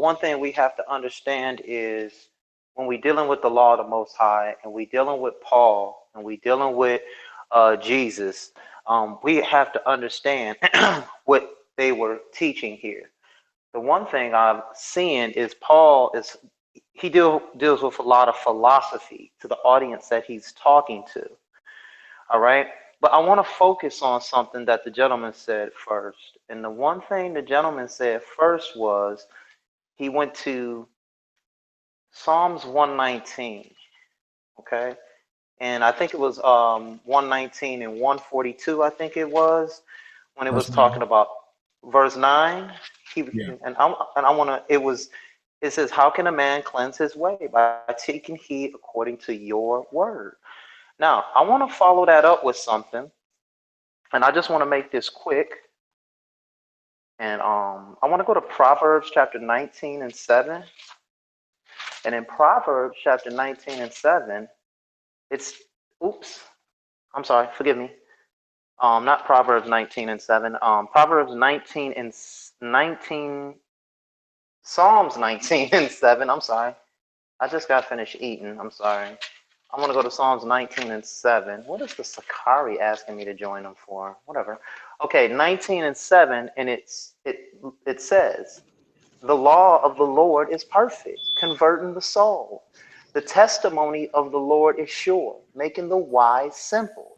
one thing we have to understand is when we're dealing with the law of the Most High, and we're dealing with Paul, and we're dealing with Jesus, we have to understand what they were teaching here. The one thing I've seen is Paul is deals with a lot of philosophy to the audience that he's talking to. All right. But I want to focus on something that the gentleman said first. And the one thing the gentleman said first was he went to Psalms 119. Okay. And I think it was 119 and 142, I think it was, when it was Verse talking 9. about verse 9. He Yeah. and I want to, it says, how can a man cleanse his way? By taking heed according to your word. Now, I want to follow that up with something, and I just want to make this quick. And I want to go to Proverbs chapter 19 and 7. And in Proverbs chapter 19 and 7, it's, oops, I'm sorry, forgive me. Not Proverbs 19 and 7. Proverbs 19 and 19, Psalms 19 and 7. I'm sorry. I just got finished eating. I'm sorry. I want to go to Psalms 19 and 7. What is the Sakari asking me to join them for? Whatever. Okay, 19 and 7, and it says, the law of the Lord is perfect, converting the soul. The testimony of the Lord is sure, making the wise simple.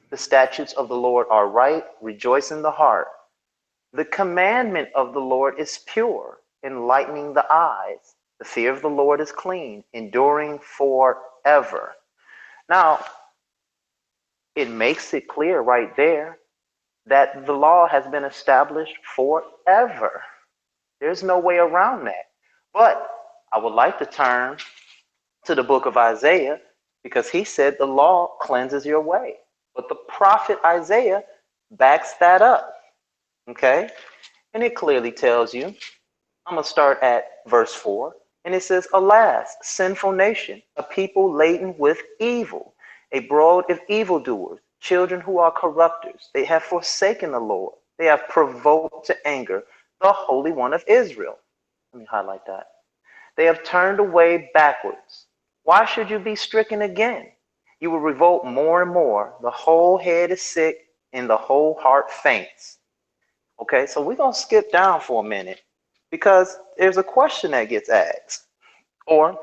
The statutes of the Lord are right, rejoicing the heart. The commandment of the Lord is pure, enlightening the eyes. The fear of the Lord is clean, enduring forever. Now, it makes it clear right there that the law has been established forever. There's no way around that. But I would like to turn to the book of Isaiah, because he said the law cleanses your way. But the prophet Isaiah backs that up. Okay? And it clearly tells you, I'm going to start at verse 4. And it says, alas, sinful nation, a people laden with evil, a brood of evildoers, children who are corrupters. They have forsaken the Lord. They have provoked to anger the Holy One of Israel. Let me highlight that. They have turned away backwards. Why should you be stricken again? You will revolt more and more. The whole head is sick and the whole heart faints. Okay, so we're going to skip down for a minute, because there's a question that gets asked, or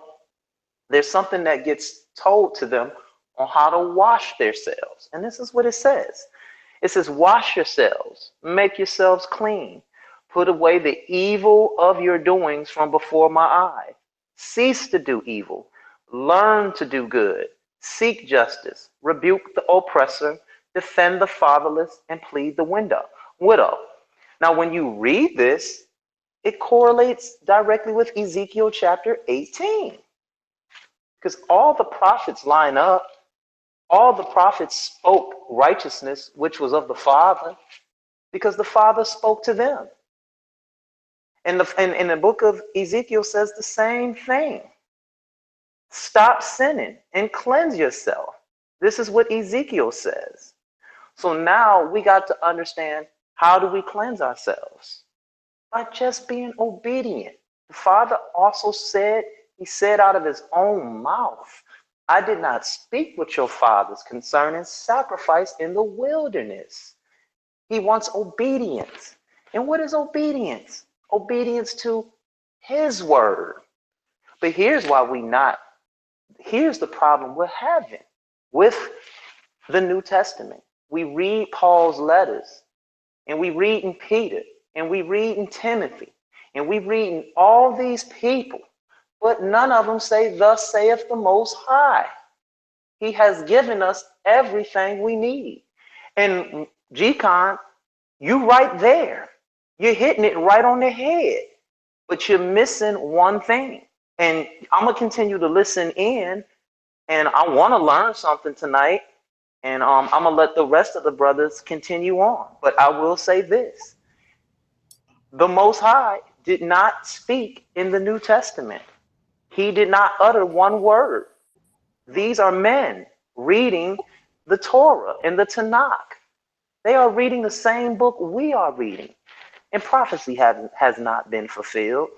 there's something that gets told to them on how to wash themselves. And this is what it says. It says, wash yourselves, make yourselves clean, put away the evil of your doings from before my eye. Cease to do evil, learn to do good, seek justice, rebuke the oppressor, defend the fatherless, and plead the widow. Now, when you read this, it correlates directly with Ezekiel chapter 18. Because all the prophets line up. All the prophets spoke righteousness, which was of the Father, because the Father spoke to them. And the book of Ezekiel says the same thing. Stop sinning and cleanse yourself. This is what Ezekiel says. So now we got to understand, how do we cleanse ourselves? By just being obedient. The Father also said, he said out of his own mouth, I did not speak with your fathers concerning sacrifice in the wilderness. He wants obedience. And what is obedience? Obedience to his word. But here's the problem we're having with the New Testament. We read Paul's letters, and we read in Peter, and we read in Timothy, and we read in all these people, but none of them say, thus saith the Most High. He has given us everything we need. And G-Con, you right there. You're hitting it right on the head, but you're missing one thing. And I'm going to continue to listen in, and I want to learn something tonight. And I'm going to let the rest of the brothers continue on. But I will say this. The Most High did not speak in the New Testament. He did not utter one word. These are men reading the Torah and the Tanakh. They are reading the same book we are reading. And prophecy has not been fulfilled.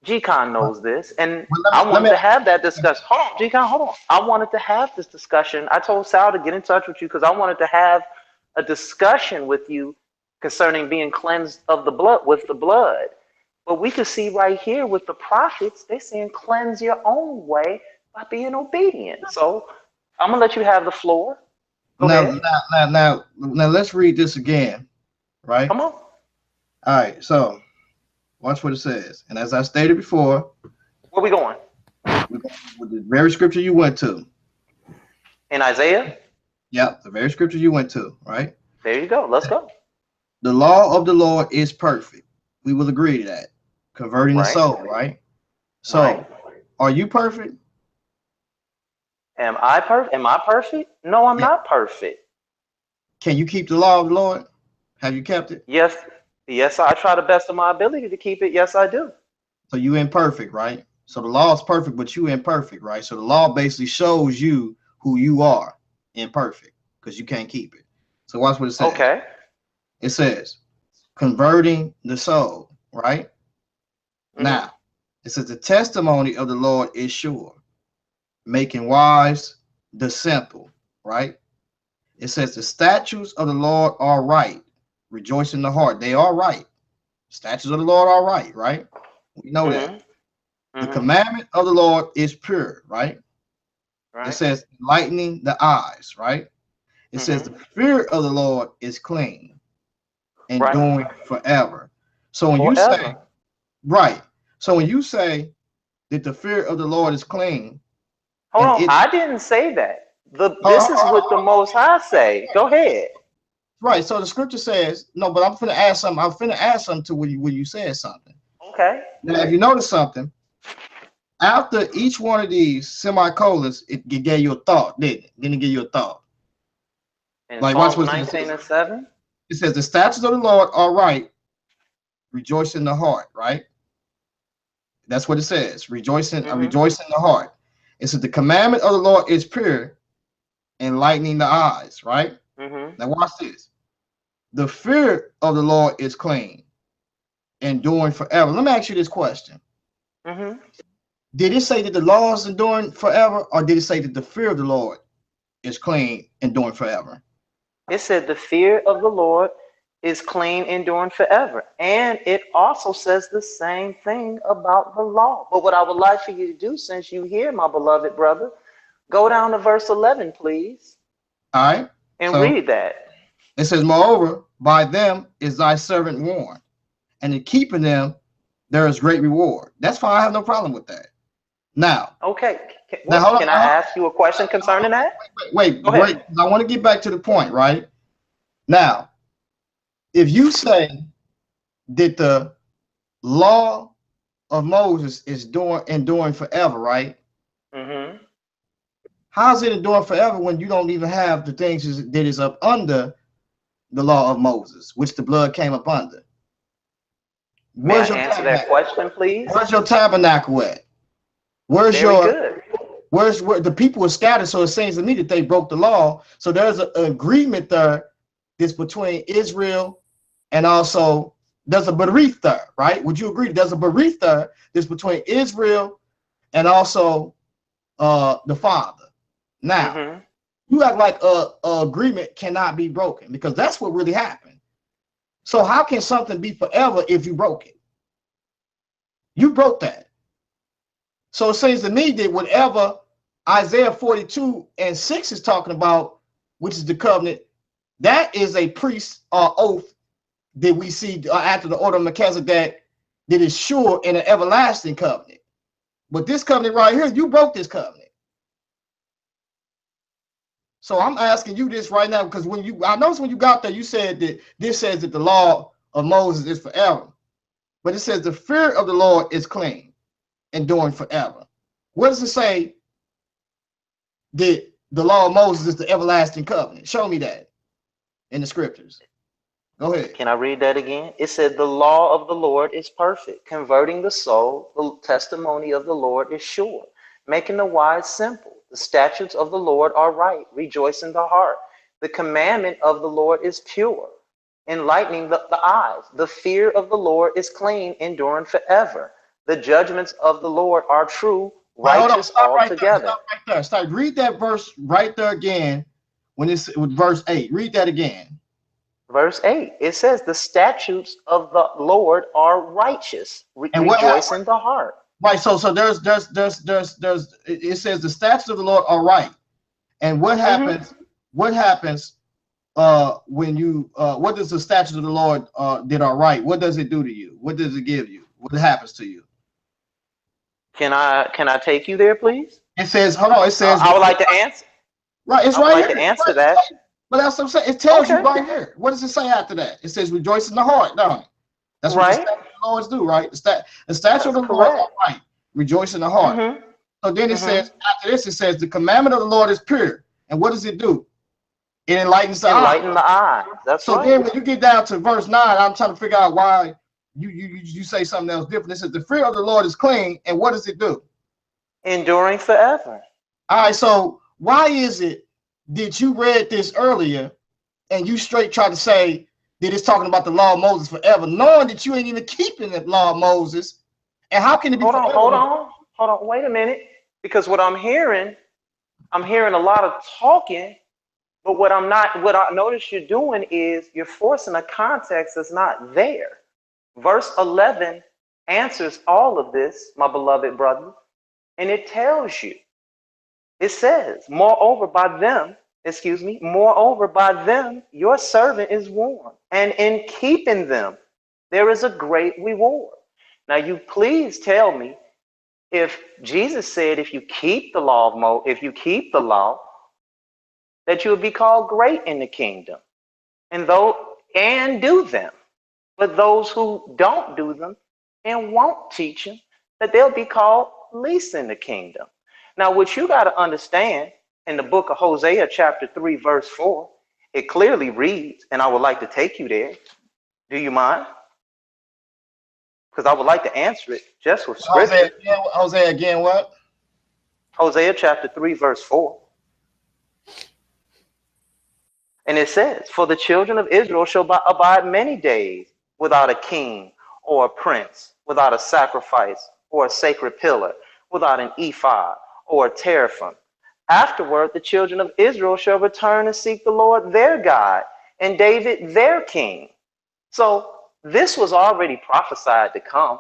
G-Con knows this, and Well, I let wanted me to have that discussion. Hold on, G-Con, hold on. I wanted to have this discussion. I told Sal to get in touch with you because I wanted to have a discussion with you concerning being cleansed of the blood with the blood. But we can see right here with the prophets, they're saying cleanse your own way by being obedient. So I'm gonna let you have the floor. Go now, ahead. now, now, now, now let's read this again, right? Come on. All right, so watch what it says. And as I stated before, Where we going? we're going with the very scripture you went to. In Isaiah? Yep, the very scripture you went to, right? There you go. Let's go. The law of the Lord is perfect. We will agree to that. Converting the Right? soul, right? Right? So, are you perfect? Am I perfect? Am I perfect? No, I'm Yeah. not perfect. Can you keep the law of the Lord? Have you kept it? Yes, yes, I try the best of my ability to keep it. Yes, I do. So you imperfect, right? So the law is perfect, but you imperfect, right? So the law basically shows you who you are, imperfect, because you can't keep it. So watch what it says. Okay. It says, converting the soul, right? Mm-hmm. Now, it says the testimony of the Lord is sure, making wise the simple, right? It says the statutes of the Lord are right, rejoice in the heart. They are right. Statutes of the Lord are right, right? We know that. Mm-hmm. The Mm-hmm. commandment of the Lord is pure, right? It Right. says enlightening the eyes, right? It says Mm-hmm. the fear of the Lord is clean, Right. enduring forever. So when you say, Forever. right, so when you say that the fear of the Lord is clean, Hold and on. it, I didn't say that. hold This on, is what the Most High say. Go ahead. right? So the scripture says, no, but I'm finna add something. I'm finna add something to when you said something. Okay. Now, if you notice something, after each one of these semicolons, it gave you a thought, didn't it? Didn't it give you a thought? In Like, watch Psalms what it 19 says. and 7. It says, the statutes of the Lord are right, rejoice in the heart, right? That's what it says. Mm-hmm. Rejoice in the heart. It says the commandment of the Lord is pure, enlightening the eyes, right? Mm-hmm. Now watch this. The fear of the Lord is clean, enduring forever. Let me ask you this question. Mm-hmm. Did it say that the law is enduring forever, or did it say that the fear of the Lord is clean, enduring forever? It said the fear of the Lord is clean, enduring forever. And it also says the same thing about the law. But what I would like for you to do, since you hear, my beloved brother, go down to verse 11, please, All right. and So read that. it says, moreover, by them is thy servant warned, and in keeping them there is great reward. That's fine. I have no problem with that. Now, Okay. now What? hold on. Can I ask you a question concerning that? Wait, Go wait. ahead. I want to get back to the point, right? Now, if you say that the law of Moses is enduring forever, right? Mm-hmm. How is it enduring forever when you don't even have the things that is up under the law of Moses, which the blood came up under? May I Where's your answer that tabernacle? question, please? Where's your tabernacle at? Where's Very your good. where the people were scattered? So it seems to me that they broke the law. So there's an agreement there that's between Israel and also there's a berith there, right? Would you agree? There's a berith there that's between Israel and also the Father. Now, Mm-hmm. you act like a agreement cannot be broken because that's what really happened. So how can something be forever if you broke it? You broke that. So it seems to me that whatever Isaiah 42 and 6 is talking about, which is the covenant, that is a priest or oath that we see after the order of Melchizedek that is sure in an everlasting covenant. But this covenant right here, you broke this covenant. So I'm asking you this right now because I noticed when you got there, you said that this says that the law of Moses is forever, but it says the fear of the Lord is clean, enduring forever. What does it say that the law of Moses is the everlasting covenant? Show me that in the scriptures. Go ahead. Can I read that again? It said, the law of the Lord is perfect, converting the soul. The testimony of the Lord is sure, making the wise simple. The statutes of the Lord are right, rejoice in the heart. The commandment of the Lord is pure, enlightening the eyes. The fear of the Lord is clean, enduring forever. The judgments of the Lord are true, Right, hold on, righteous stop right there. altogether. Stop right there. Stop. Read that verse right there again. When it's with verse 8. Read that again. Verse 8, it says, the statutes of the Lord are righteous, And what happened? rejoice in the heart. Right. So it says the statutes of the Lord are right. And what happens? Mm-hmm. What happens when you what does the statutes of the Lord that are right? What does it do to you? What does it give you? What happens to you? Can I take you there, please? It says, hold on, it says I would like to answer. right, it's I would right like here. to It's answer right, that. but that's what I'm saying. It tells you Okay. right here. What does it say after that? It says rejoice in the heart, don't it? That's what the Right. statutes of the Lord do, right? The statutes of That's the Lord are correct. right. Rejoice in the heart. Mm-hmm. So then it Mm-hmm. says, after this, it says, the commandment of the Lord is pure. And what does it do? It enlightens the eye. Enlighten the eye. That's So right. then when you get down to verse 9, I'm trying to figure out why you say something else different. It says, the fear of the Lord is clean. And what does it do? Enduring forever. All right, so why is it that you read this earlier and you straight try to say that it's talking about the law of Moses forever, knowing that you ain't even keeping the law of Moses? And how can it be Hold on, forever? hold on, hold on. Wait a minute. Because what I'm hearing a lot of talking, but what I notice you're doing is you're forcing a context that's not there. Verse 11 answers all of this, my beloved brother, and it tells you, it says, moreover by them your servant is warned, and in keeping them there is a great reward. Now you please tell me, if Jesus said if you keep the law if you keep the law, that you will be called great in the kingdom, and do them. But those who don't do them and won't teach them, that they'll be called least in the kingdom. Now, what you got to understand, in the book of Hosea, chapter 3, verse 4, it clearly reads, and I would like to take you there. Do you mind? Because I would like to answer it just with scripture. Hosea again, what? Hosea chapter 3, verse 4. And it says, for the children of Israel shall abide many days without a king or a prince, without a sacrifice or a sacred pillar, without an ephod or a teraphim. Afterward, the children of Israel shall return and seek the Lord their God and David their king. So this was already prophesied to come,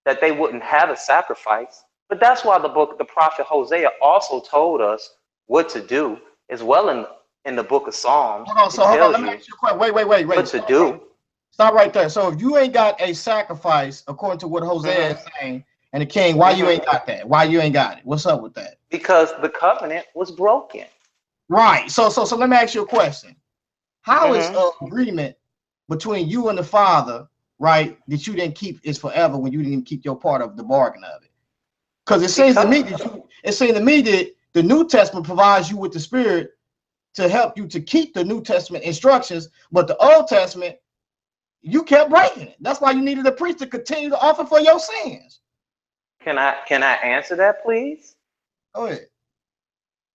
that they wouldn't have a sacrifice. But that's why the prophet Hosea also told us what to do, as well in the book of Psalms. Hold on. Let me ask you a question. Wait. What to do. Stop right there. So if you ain't got a sacrifice, according to what Hosea is saying, and the king, why you ain't got that? Why you ain't got it? What's up with that? Because the covenant was broken. Right. So let me ask you a question. How is an agreement between you and the Father, right, that you didn't keep is forever when you didn't keep your part of the bargain of it? Because it seems to me that the New Testament provides you with the Spirit to help you to keep the New Testament instructions, but the Old Testament, you kept breaking it. That's why you needed a priest to continue to offer for your sins. Can I answer that, please? Go ahead.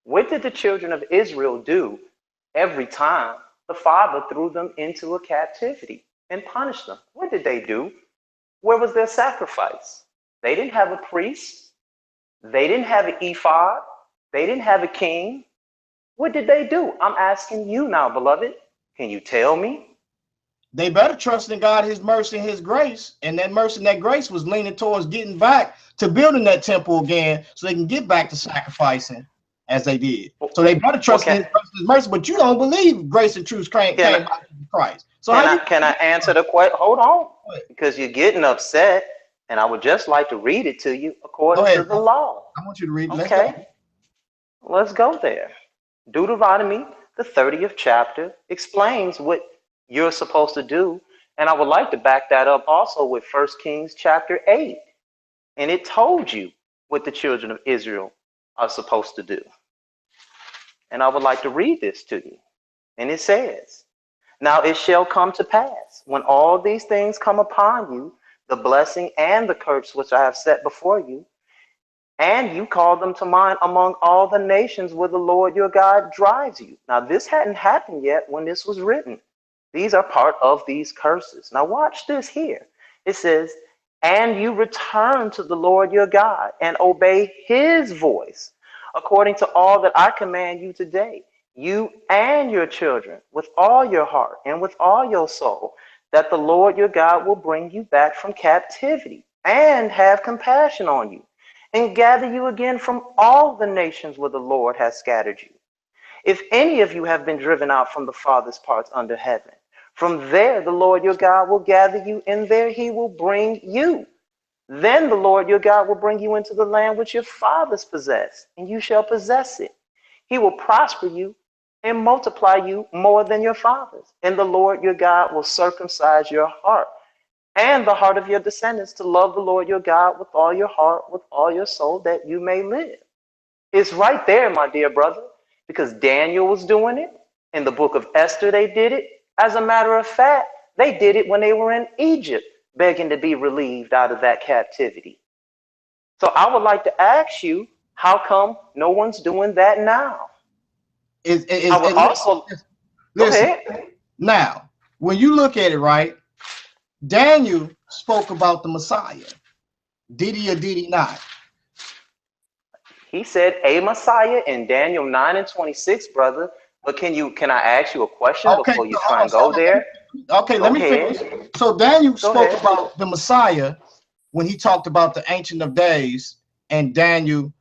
What did the children of Israel do every time the Father threw them into a captivity and punished them? What did they do? Where was their sacrifice? They didn't have a priest. They didn't have an ephod. They didn't have a king. What did they do? I'm asking you now, beloved. Can you tell me? They better trust in God, his mercy and his grace. And that mercy and that grace was leaning towards getting back to building that temple again so they can get back to sacrificing as they did. So they better trust in his grace and his mercy, but you don't believe grace and truth came by Christ. So can I answer the question? Hold on, because you're getting upset, and I would just like to read it to you according to the law. I want you to read it. Okay, let's go there. Deuteronomy, the 30th chapter, explains what you're supposed to do. And I would like to back that up also with 1 Kings chapter 8. And it told you what the children of Israel are supposed to do. And I would like to read this to you. And it says, now it shall come to pass, when all these things come upon you, the blessing and the curse which I have set before you, and you call them to mind among all the nations where the Lord your God drives you. Now, this hadn't happened yet when this was written. These are part of these curses. Now, watch this here. It says, and you return to the Lord your God and obey his voice, according to all that I command you today, you and your children, with all your heart and with all your soul, that the Lord your God will bring you back from captivity and have compassion on you and gather you again from all the nations where the Lord has scattered you. If any of you have been driven out from the farthest parts under heaven, from there the Lord your God will gather you, and there he will bring you. Then the Lord your God will bring you into the land which your fathers possessed, and you shall possess it. He will prosper you and multiply you more than your fathers. And the Lord your God will circumcise your heart and the heart of your descendants to love the Lord your God with all your heart, with all your soul, that you may live. It's right there, my dear brother, because Daniel was doing it. In the book of Esther, they did it. As a matter of fact, they did it when they were in Egypt, begging to be relieved out of that captivity. So I would like to ask you, how come no one's doing that now? I would also, go Listen, ahead. now, when you look at it, right, Daniel spoke about the Messiah. Did he or did he not? He said a Messiah in Daniel 9 and 26, brother. But can I ask you a question Okay, before you so try and go there? let Go me finish. ahead. So Daniel Go spoke ahead. about the Messiah when he talked about the Ancient of Days and Daniel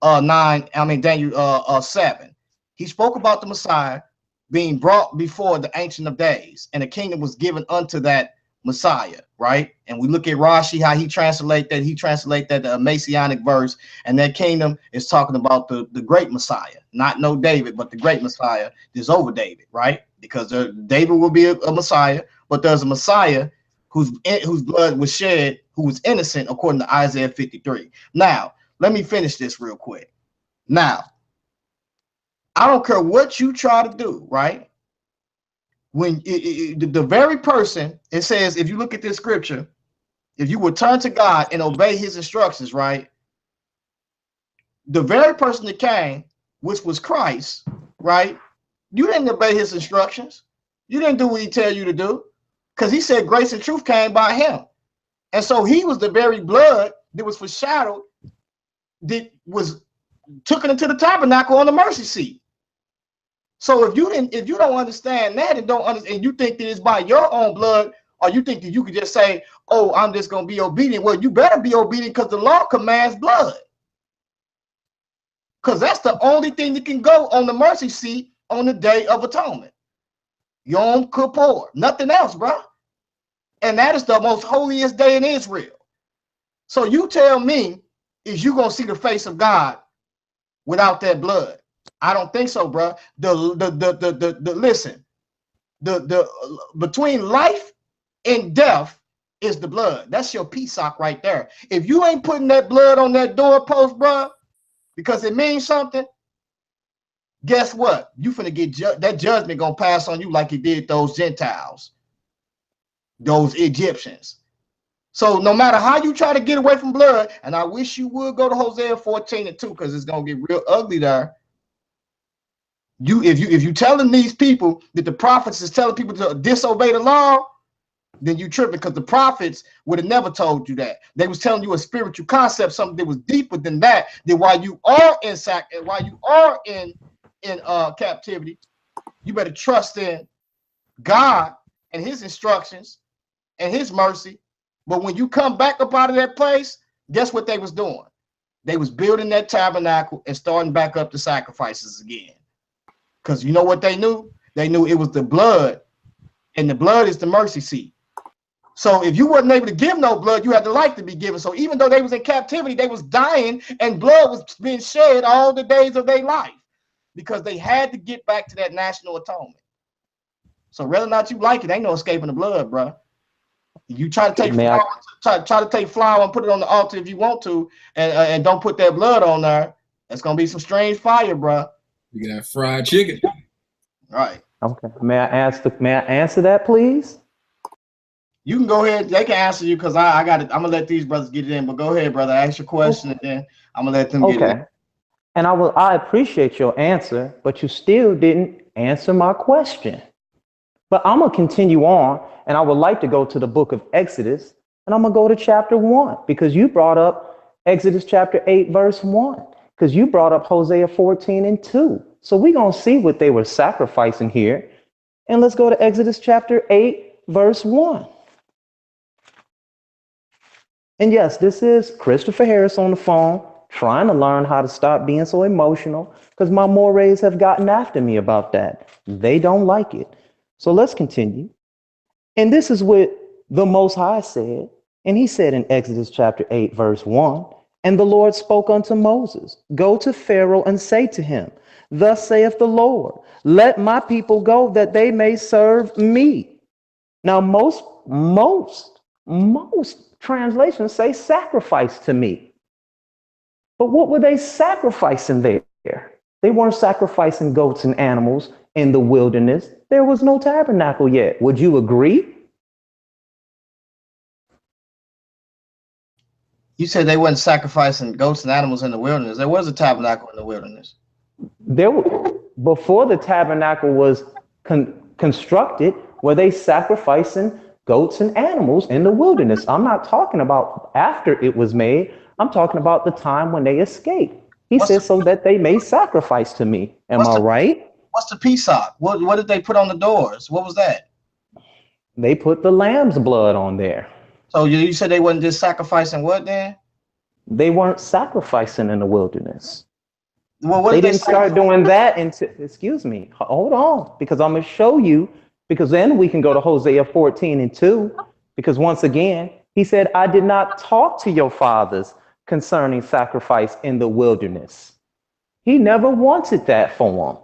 7. He spoke about the Messiah being brought before the Ancient of Days, and the kingdom was given unto that Messiah, right? And we look at Rashi, how he translate that Messianic verse, and that kingdom is talking about the great Messiah, not no David, but the great Messiah is over David, right? Because David will be a Messiah, but there's a Messiah whose blood was shed, who was innocent, according to Isaiah 53. Now, let me finish this real quick. Now, I don't care what you try to do, right? When the very person, it says, if you look at this scripture, if you would turn to God and obey his instructions, right? The very person that came, which was Christ, right? You didn't obey his instructions. You didn't do what he tell you to do, because he said grace and truth came by him. And so he was the very blood that was foreshadowed, that was taken into the tabernacle on the mercy seat. So if you don't understand that and don't understand, and you think that it's by your own blood, or you think that you could just say, "Oh, I'm just gonna be obedient," well, you better be obedient, because the law commands blood, because that's the only thing that can go on the mercy seat on the Day of Atonement, Yom Kippur, nothing else, bro. And that is the most holiest day in Israel. So you tell me, is you gonna see the face of God without that blood? I don't think so, bro. Listen, the between life and death is the blood. That's your Pesach right there. If you ain't putting that blood on that doorpost, bro, because it means something, guess what? You finna get that judgment gonna pass on you like it did those Gentiles, those Egyptians. So no matter how you try to get away from blood, and I wish you would go to Hosea 14 and 2, because it's gonna get real ugly there. If you telling these people that the prophets is telling people to disobey the law, then you tripping, because the prophets would have never told you that. They was telling you a spiritual concept, something that was deeper than that. That while you are in captivity, you better trust in God and his instructions and his mercy. But when you come back up out of that place, guess what they was doing? They was building that tabernacle and starting back up the sacrifices again. Because you know what they knew? They knew it was the blood, and the blood is the mercy seat. So if you wasn't able to give no blood, you had the life to be given. So even though they was in captivity, they was dying, and blood was being shed all the days of their life, because they had to get back to that national atonement. So whether or not you like it, ain't no escaping the blood, bro. You try to take flour, try to take flour and put it on the altar if you want to, and don't put that blood on there. That's gonna be some strange fire, bro. You got fried chicken. Right. Okay. May I answer that, please? You can go ahead. They can answer you, because I got it. I'm gonna let these brothers get it in. But go ahead, brother. Ask your question, and then I'm gonna let them get it in. And I appreciate your answer, but you still didn't answer my question. But I'm gonna continue on, and I would like to go to the book of Exodus, And I'm going to go to chapter 1 because you brought up Exodus chapter 8, verse 1, because you brought up Hosea 14 and 2. So we're going to see what they were sacrificing here. And let's go to Exodus chapter 8, verse 1. And yes, this is Christopher Harris on the phone trying to learn how to stop being so emotional because my mores have gotten after me about that. They don't like it. So let's continue. And this is what the Most High said. And he said in Exodus chapter 8, verse 1, and the Lord spoke unto Moses, go to Pharaoh and say to him, thus saith the Lord, let my people go that they may serve me. Now, most translations say sacrifice to me. But what were they sacrificing there? They weren't sacrificing goats and animals in the wilderness. There was no tabernacle yet. Would you agree? You said they wasn't sacrificing goats and animals in the wilderness. There was a tabernacle in the wilderness. Before the tabernacle was constructed, were they sacrificing goats and animals in the wilderness? I'm not talking about after it was made. I'm talking about the time when they escaped. He says so that they may sacrifice to me. Am I right? What's the Pesach? What did they put on the doors? What was that? They put the lamb's blood on there. So you said they wasn't just sacrificing what then? They weren't sacrificing in the wilderness. Well, what they did didn't start doing that until, excuse me, hold on, because I'm going to show you, because then we can go to Hosea 14 and 2, because once again, he said, I did not talk to your fathers concerning sacrifice in the wilderness. He never wanted that for them.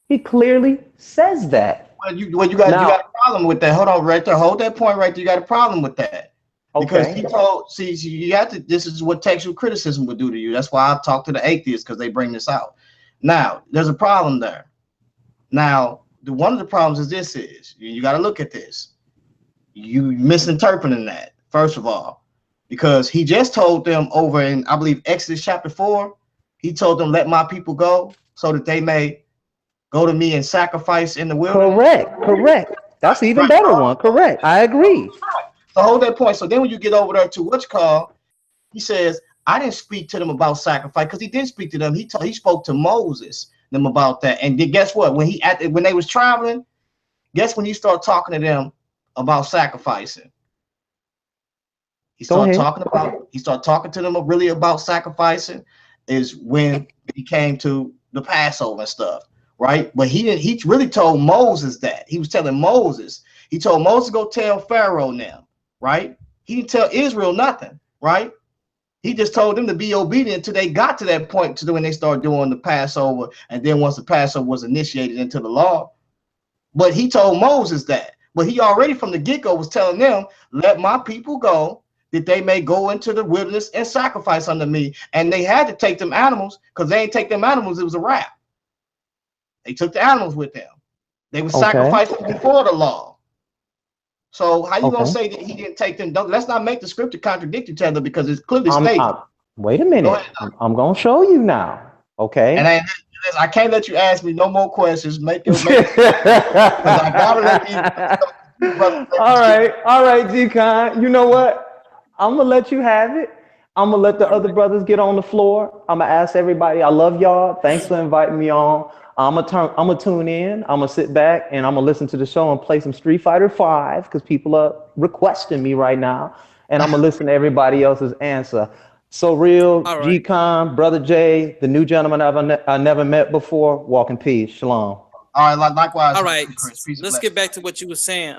He clearly says that. Well, you got a problem with that. Hold on right there. Hold that point right there. You got a problem with that. Because okay. he told, see, you have to, this is what textual criticism would do to you. That's why I talk to the atheists, because they bring this out. Now, there's a problem there. Now, one of the problems is this is, you got to look at this. You misinterpreting that, first of all, because he just told them over in, I believe, Exodus chapter 4, he told them, let my people go so that they may go to me and sacrifice in the wilderness. Correct. That's the even better one. Correct. I agree. So hold that point. So then when you get over there to what you call, he says, I didn't speak to them about sacrifice, because he didn't speak to them. He spoke to Moses them about that. And guess what? When they was traveling, guess when he started talking to them about sacrificing? He started talking to them really about sacrificing is when he came to the Passover and stuff, right? But he really told Moses that. He was telling Moses. He told Moses to go tell Pharaoh now, right? He didn't tell Israel nothing, right? He just told them to be obedient until they got to that point to when they started doing the Passover. And then once the Passover was initiated into the law, but he told Moses that. But he already from the get-go was telling them, let my people go, that they may go into the wilderness and sacrifice unto me. And they had to take them animals, because they ain't take them animals, it was a wrap. They took the animals with them. They were sacrificing before the law. So how you gonna say that he didn't take them? Let's not make the scripture contradict each other, because it's clearly stated. Wait a minute. I'm gonna show you now. Okay. And I can't let you ask me no more questions. Make I gotta let you. All right, G-Con. You know what? I'm gonna let you have it. I'm gonna let the other brothers get on the floor. I'm gonna ask everybody. I love y'all. Thanks for inviting me on. I'm gonna tune in. I'm gonna sit back and I'm gonna listen to the show and play some Street Fighter 5 because people are requesting me right now, and I'm gonna listen to everybody else's answer. So real, right. G-Con, Brother Jay, the new gentleman I never met before. Walk in peace. Shalom. All right, likewise. All right, let's get back to what you were saying.